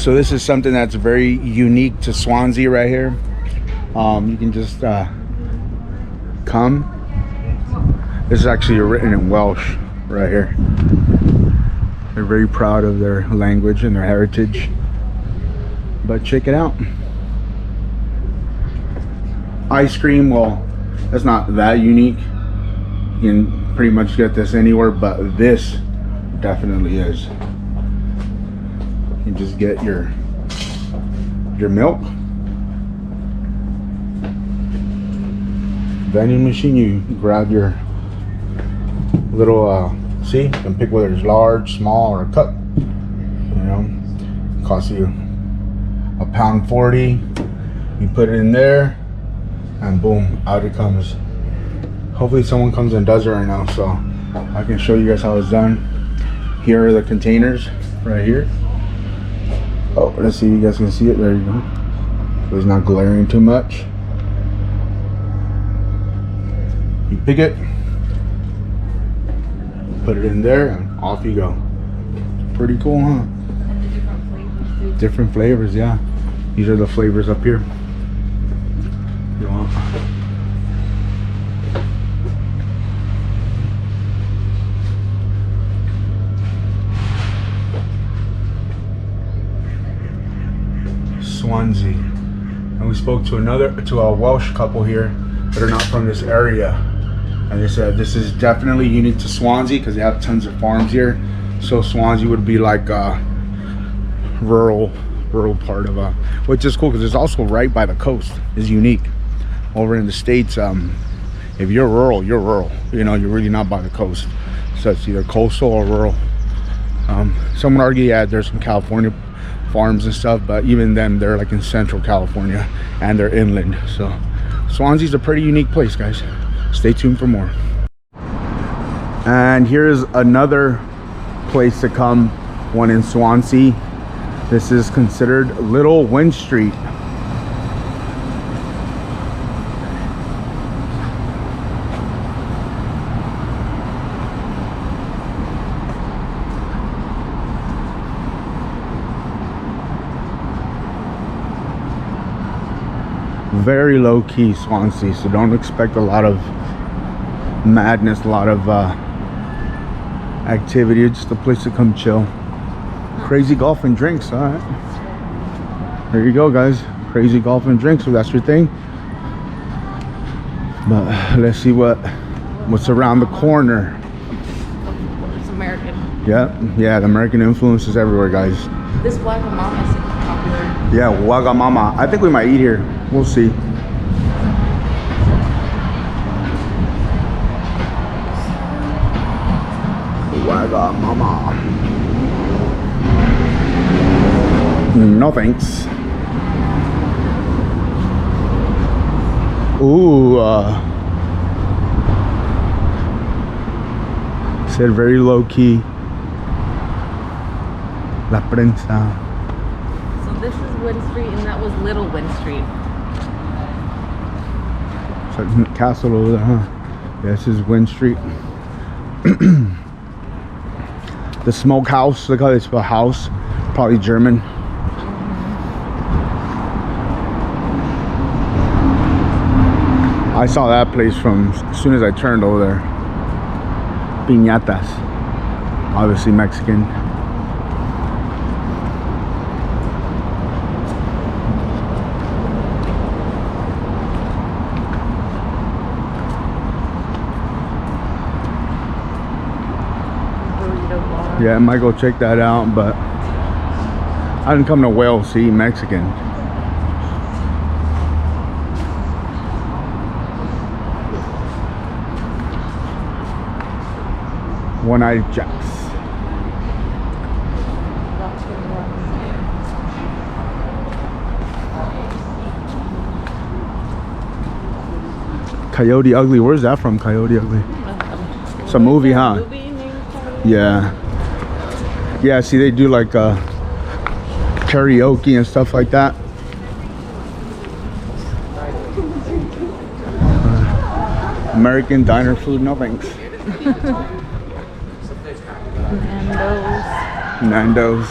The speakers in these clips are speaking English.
So this is something that's very unique to Swansea right here. You can just come. This is actually written in Welsh right here. They're very proud of their language and their heritage. But check it out. Ice cream, well, that's not that unique. You can pretty much get this anywhere, but this definitely is. You just get your milk. Vending machine, you grab your little see, you can pick whether it's large, small, or a cup. You know, costs you £1.40. You put it in there and boom, out it comes. Hopefully someone comes and does it right now so I can show you guys how it's done. Here are the containers right here. Oh, let's see if you guys can see it. There you go. So it's not glaring too much. You pick it, put it in there, and off you go. Pretty cool, huh? Different flavors, yeah. These are the flavors up here. You want? Swansea. And we spoke to a Welsh couple here that are not from this area, and they said this is definitely unique to Swansea because they have tons of farms here. So Swansea would be like a rural part of which is cool because it's also right by the coast. Is unique. Over in the States, if you're rural, you're rural. You know, you're really not by the coast. So it's either coastal or rural. Some would argue, yeah, there's some California farms and stuff, but even then, they're like in central California and they're inland. So Swansea's a pretty unique place, guys. Stay tuned for more. And here's another place to come, one in Swansea. This is considered Little Wind Street. Very low-key Swansea, so don't expect a lot of madness, a lot of activity. It's just a place to come chill. Crazy golf and drinks. All right, there you go, guys. Crazy golf and drinks, if that's your thing. But let's see what's around the corner. It's American. Yeah, the American influence is everywhere, guys. This Wagamama is popular. Yeah, Wagamama. I think we might eat here. We'll see. Wagamama. No thanks. Ooh, said very low key. La prensa. So this is Wind Street and that was Little Wind Street. It's like a castle over there, huh? Yeah, this is Wind Street. The smokehouse, look how they spell house. Probably German. I saw that place from as soon as I turned over there. Piñatas. Obviously Mexican. Yeah, I might go check that out, but I didn't come to Wales to eat Mexican. One-eyed Jacks. Coyote Ugly, where's that from? Coyote Ugly. It's a movie, huh? Yeah. Yeah, see, they do like karaoke and stuff like that. American diner food, no thanks. Nando's.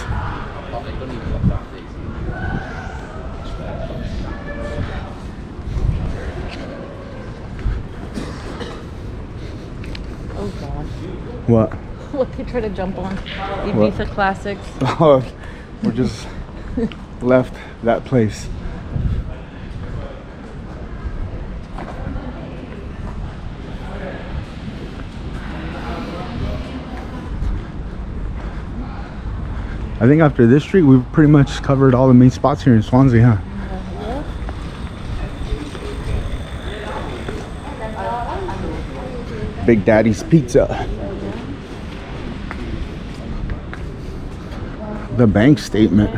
What? What they try to jump on? What? Ibiza classics. Oh, we just left that place. I think after this street, we've pretty much covered all the main spots here in Swansea, huh? Big Daddy's Pizza. The bank statement.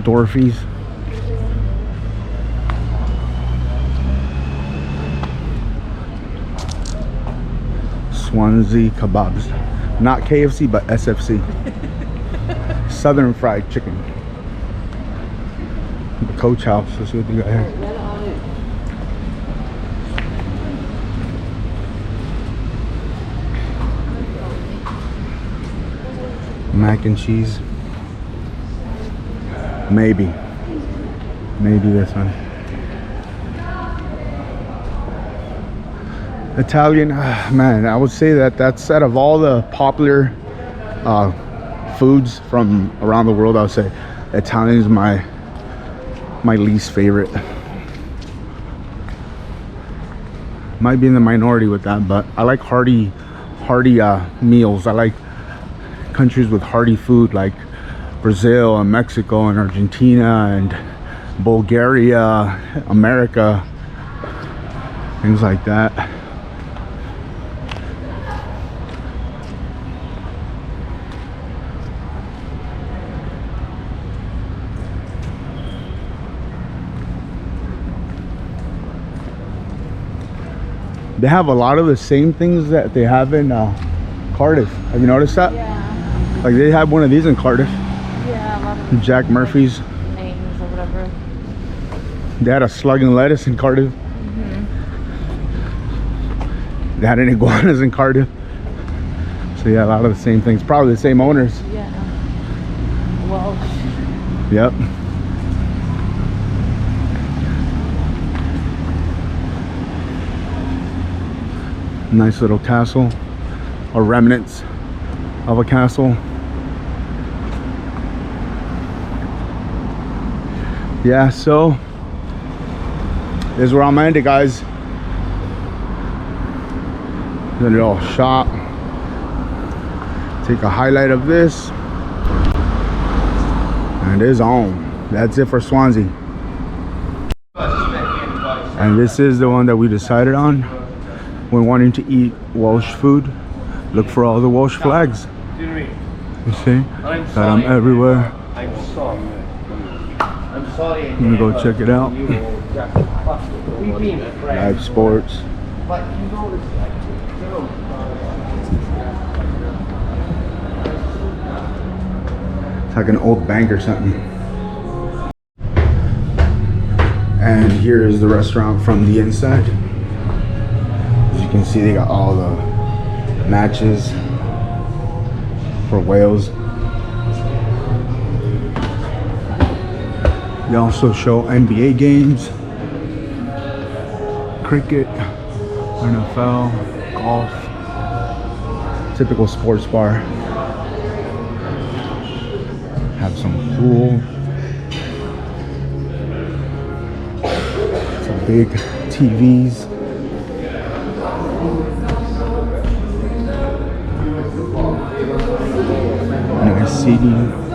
Dorothy's. Swansea kebabs. Not KFC, but SFC. Southern fried chicken. The Coach House. Let's see what they got here. Mac and cheese. Maybe this one. Italian, man, I would say that that's out of all the popular foods from around the world, I would say Italian is my least favorite. Might be in the minority with that, but I like hearty meals. I like countries with hearty food like Brazil and Mexico and Argentina and Bulgaria, America, things like that. They have a lot of the same things that they have in Cardiff. Have you noticed that? Yeah. Like they have one of these in Cardiff. Yeah, a lot of Jack Murphy's. names or whatever. They had a slug and lettuce in Cardiff. They had an iguanas in Cardiff. So yeah, a lot of the same things. Probably the same owners. Yeah. Welsh. Yep. Nice little castle, or remnants of a castle. Yeah, so this is where I'm ending, guys. The little shop. Take a highlight of this, and it's on. That's it for Swansea. And this is the one that we decided on. When wanting to eat Welsh food, look for all the Welsh flags. You see? Got them everywhere. I'm sorry. Let me go check it out. Live sports. It's like an old bank or something. And here is the restaurant from the inside. As you can see, they got all the matches for Wales. They also show NBA games, cricket, NFL, golf, typical sports bar. Have some pool. Some big TVs. Nice seating.